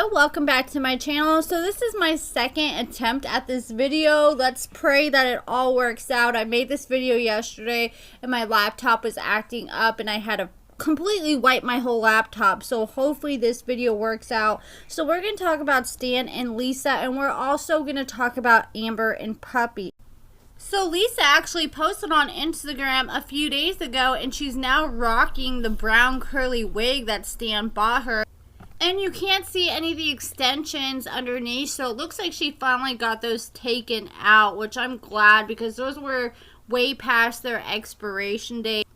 Hello, welcome back to my channel. So this is my second attempt at this video. Let's pray that it all works out. I made this video yesterday and my laptop was acting up and I had to completely wipe my whole laptop. So hopefully this video works out. So we're going to talk about Stan and Lisa, and we're also going to talk about Amber and Puppy. So Lisa actually posted on Instagram a few days ago and she's now rocking the brown curly wig that Stan bought her. And you can't see any of the extensions underneath, so it looks like she finally got those taken out, which I'm glad because those were way past their expiration date.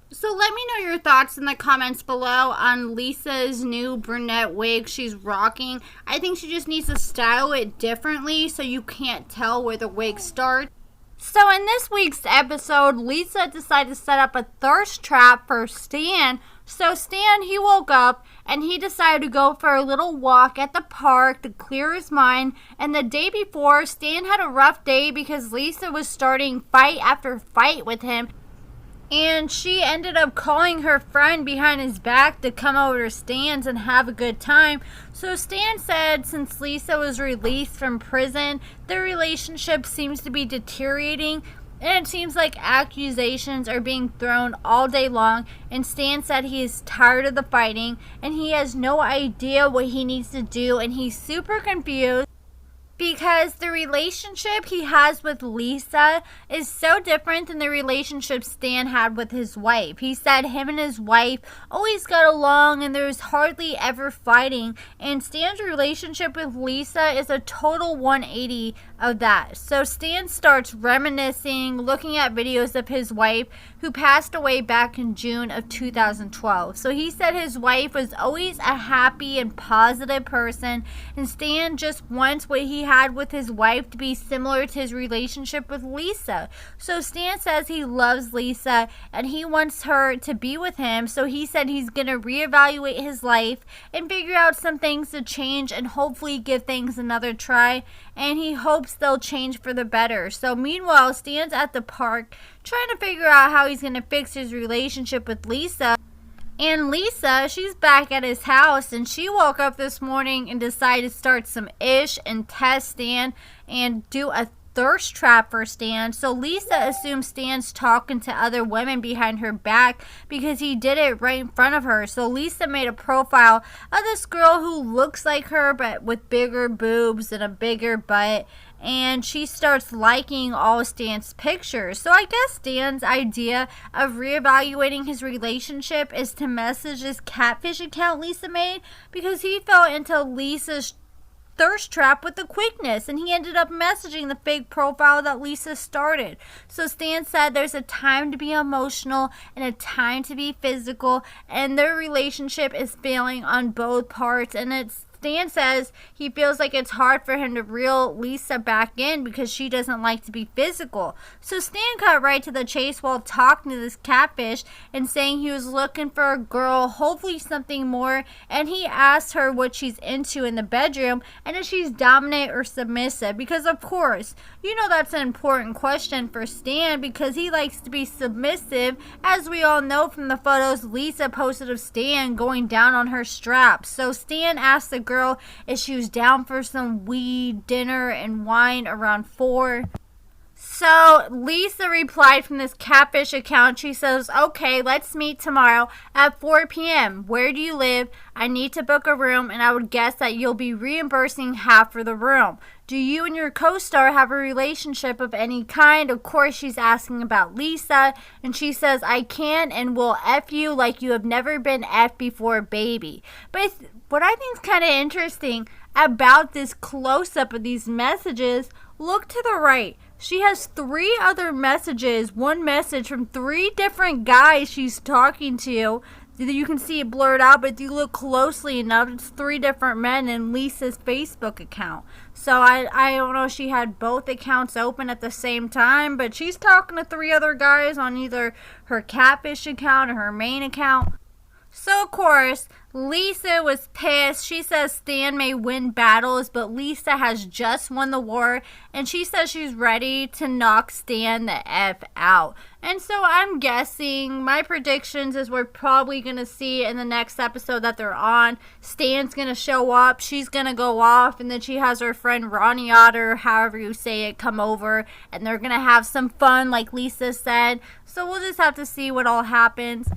So let me know your thoughts in the comments below on Lisa's new brunette wig she's rocking. I think she just needs to style it differently so you can't tell where the wig starts. So in this week's episode, Lisa decided to set up a thirst trap for Stan. So Stan, he woke up and he decided to go for a little walk at the park to clear his mind. And the day before, Stan had a rough day because Lisa was starting fight after fight with him. And she ended up calling her friend behind his back to come over to Stan's and have a good time. So Stan said since Lisa was released from prison, their relationship seems to be deteriorating. And it seems like accusations are being thrown all day long. And Stan said he is tired of the fighting and he has no idea what he needs to do. And he's super confused because the relationship he has with Lisa is so different than the relationship Stan had with his wife. He said him and his wife always got along and there was hardly ever fighting. And Stan's relationship with Lisa is a total 180 of that. So Stan starts reminiscing, looking at videos of his wife who passed away back in June of 2012. So he said his wife was always a happy and positive person, and Stan just wants what he had with his wife to be similar to his relationship with Lisa. So Stan says he loves Lisa and he wants her to be with him. So he said he's going to reevaluate his life and figure out some things to change and hopefully give things another try. And he hopes they'll change for the better. So meanwhile, Stan's at the park trying to figure out how he's going to fix his relationship with Lisa. And Lisa, she's back at his house and she woke up this morning and decided to start some ish and test Stan and do a thirst trap for Stan. So Lisa assumes Stan's talking to other women behind her back because he did it right in front of her. So Lisa made a profile of this girl who looks like her but with bigger boobs and a bigger butt. And she starts liking all of Stan's pictures. So I guess Stan's idea of reevaluating his relationship is to message this catfish account Lisa made because he fell into Lisa's thirst trap with the quickness and he ended up messaging the fake profile that Lisa started. So Stan said there's a time to be emotional and a time to be physical, and their relationship is failing on both parts. And Stan says he feels like it's hard for him to reel Lisa back in because she doesn't like to be physical. So Stan got right to the chase while talking to this catfish and saying he was looking for a girl, hopefully something more, and he asked her what she's into in the bedroom and if she's dominant or submissive, because of course, you know that's an important question for Stan because he likes to be submissive, as we all know from the photos Lisa posted of Stan going down on her straps. So Stan asked the girl if she was down for some weed, dinner, and wine around 4. So Lisa replied from this catfish account. She says, okay, let's meet tomorrow at 4 p.m. Where do you live? I need to book a room and I would guess that you'll be reimbursing half for the room. Do you and your co-star have a relationship of any kind? Of course, she's asking about Lisa, and she says, I can and will F you like you have never been F before, baby. But what I think is kind of interesting about this close-up of these messages, look to the right. She has 3 other messages, one message from 3 different guys she's talking to. You can see it blurred out, but if you look closely enough, it's 3 different men in Lisa's Facebook account. So I don't know if she had both accounts open at the same time, but she's talking to 3 other guys on either her catfish account or her main account. So, of course, Lisa was pissed. She says Stan may win battles, but Lisa has just won the war, and she says she's ready to knock Stan the F out. And so I'm guessing, my predictions is we're probably going to see in the next episode that they're on, Stan's going to show up, she's going to go off, and then she has her friend Ronnie Otter, however you say it, come over, and they're going to have some fun like Lisa said. So we'll just have to see what all happens.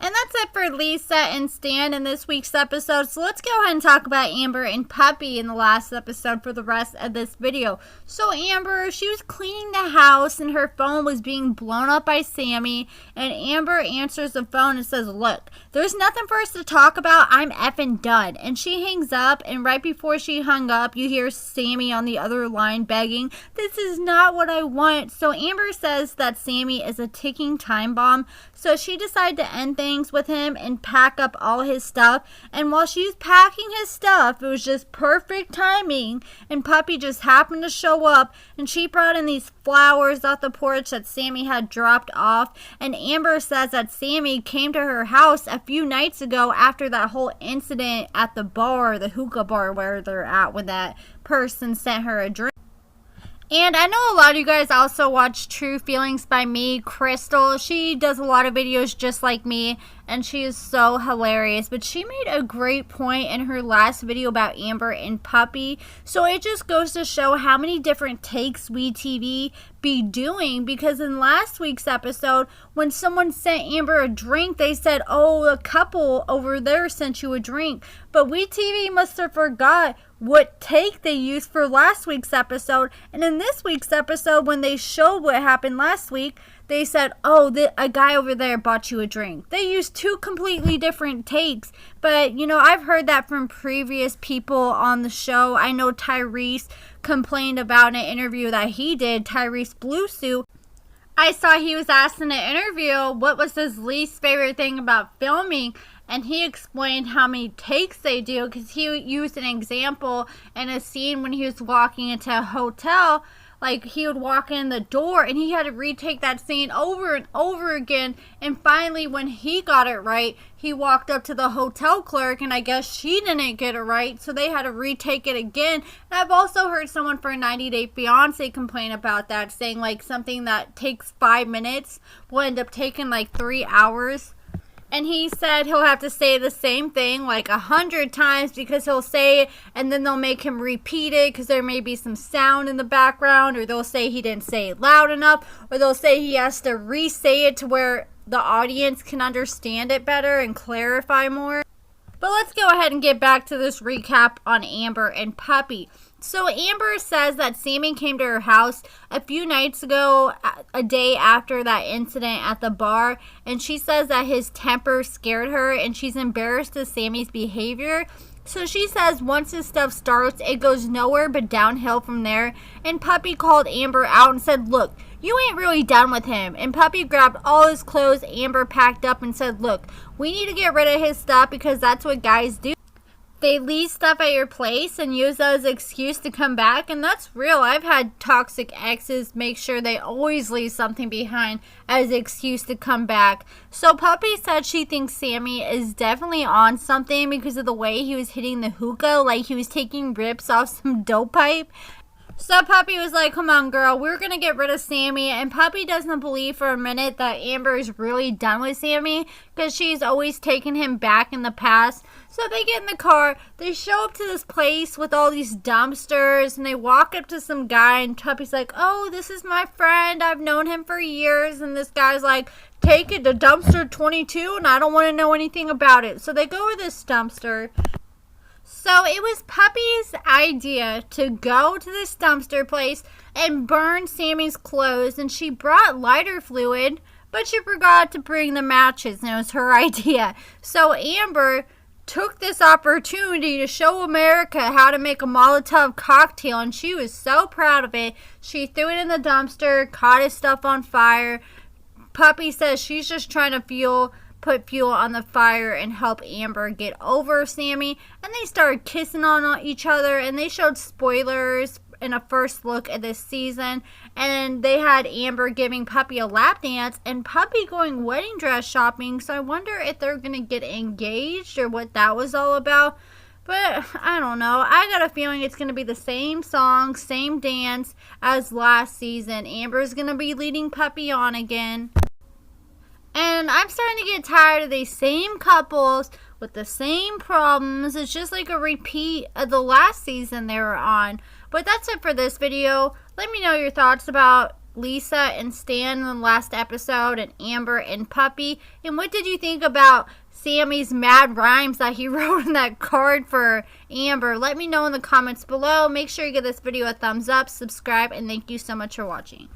And that's it for Lisa and Stan in this week's episode. So let's go ahead and talk about Amber and Puppy in the last episode for the rest of this video. So Amber, she was cleaning the house and her phone was being blown up by Sammy. And Amber answers the phone and says, "Look, there's nothing for us to talk about. I'm effing done." And she hangs up, and right before she hung up, you hear Sammy on the other line begging, "This is not what I want." So Amber says that Sammy is a ticking time bomb. So she decided to end things with him and pack up all his stuff. And while she was packing his stuff, it was just perfect timing. And Puppy just happened to show up, and she brought in these flowers off the porch that Sammy had dropped off. And Amber says that Sammy came to her house a few nights ago after that whole incident at the bar, the hookah bar where they're at, when that person sent her a drink. And I know a lot of you guys also watch True Feelings by me, Crystal. She does a lot of videos just like me, and she is so hilarious. But she made a great point in her last video about Amber and Puppy. So it just goes to show how many different takes WeTV be doing. Because in last week's episode, when someone sent Amber a drink, they said, "Oh, a couple over there sent you a drink." But WeTV must have forgot what take they used for last week's episode. And in this week's episode, when they showed what happened last week, they said, "Oh, a guy over there bought you a drink." They used two completely different takes. But, you know, I've heard that from previous people on the show. I know Tyrese complained about in an interview that he did, Tyrese Blue Suit. I saw he was asked in an interview what was his least favorite thing about filming. And he explained how many takes they do, because he used an example in a scene when he was walking into a hotel. Like, he would walk in the door and he had to retake that scene over and over again. And finally, when he got it right, he walked up to the hotel clerk, and I guess she didn't get it right, so they had to retake it again. And I've also heard someone for 90 Day Fiancé complain about that, saying like something that takes 5 minutes will end up taking like 3 hours. And he said he'll have to say the same thing like 100 times, because he'll say it and then they'll make him repeat it because there may be some sound in the background, or they'll say he didn't say it loud enough, or they'll say he has to re-say it to where the audience can understand it better and clarify more. But let's go ahead and get back to this recap on Amber and Puppy. So Amber says that Sammy came to her house a few nights ago, a day after that incident at the bar, and she says that his temper scared her and she's embarrassed of Sammy's behavior. So she says once his stuff starts, it goes nowhere but downhill from there. And Puppy called Amber out and said, "Look, you ain't really done with him." And Puppy grabbed all his clothes Amber packed up and said, "Look, we need to get rid of his stuff because that's what guys do. They leave stuff at your place and use that as an excuse to come back." And that's real. I've had toxic exes make sure they always leave something behind as an excuse to come back. So Puppy said she thinks Sammy is definitely on something because of the way he was hitting the hookah, like he was taking rips off some dope pipe. So Puppy was like, "Come on, girl, we're going to get rid of Sammy." And Puppy doesn't believe for a minute that Amber is really done with Sammy, because she's always taken him back in the past. So they get in the car, they show up to this place with all these dumpsters, and they walk up to some guy, and Puppy's like, "Oh, this is my friend. I've known him for years." And this guy's like, "Take it to dumpster 22, and I don't want to know anything about it." So they go to this dumpster. So it was Puppy's idea to go to this dumpster place and burn Sammy's clothes, and she brought lighter fluid, but she forgot to bring the matches, and it was her idea. So Amber took this opportunity to show America how to make a Molotov cocktail, and she was so proud of it. She threw it in the dumpster, caught his stuff on fire. Puppy says she's just trying to put fuel on the fire and help Amber get over Sammy. And they started kissing on each other, and they showed spoilers in a first look at this season. And they had Amber giving Puppy a lap dance and Puppy going wedding dress shopping. So I wonder if they're going to get engaged or what that was all about. But I don't know. I got a feeling it's going to be the same song, same dance as last season. Amber's going to be leading Puppy on again. And I'm starting to get tired of these same couples with the same problems. It's just like a repeat of the last season they were on. But that's it for this video. Let me know your thoughts about Lisa and Stan in the last episode, and Amber and Puppy. And what did you think about Sammy's mad rhymes that he wrote in that card for Amber? Let me know in the comments below. Make sure you give this video a thumbs up, subscribe, and thank you so much for watching.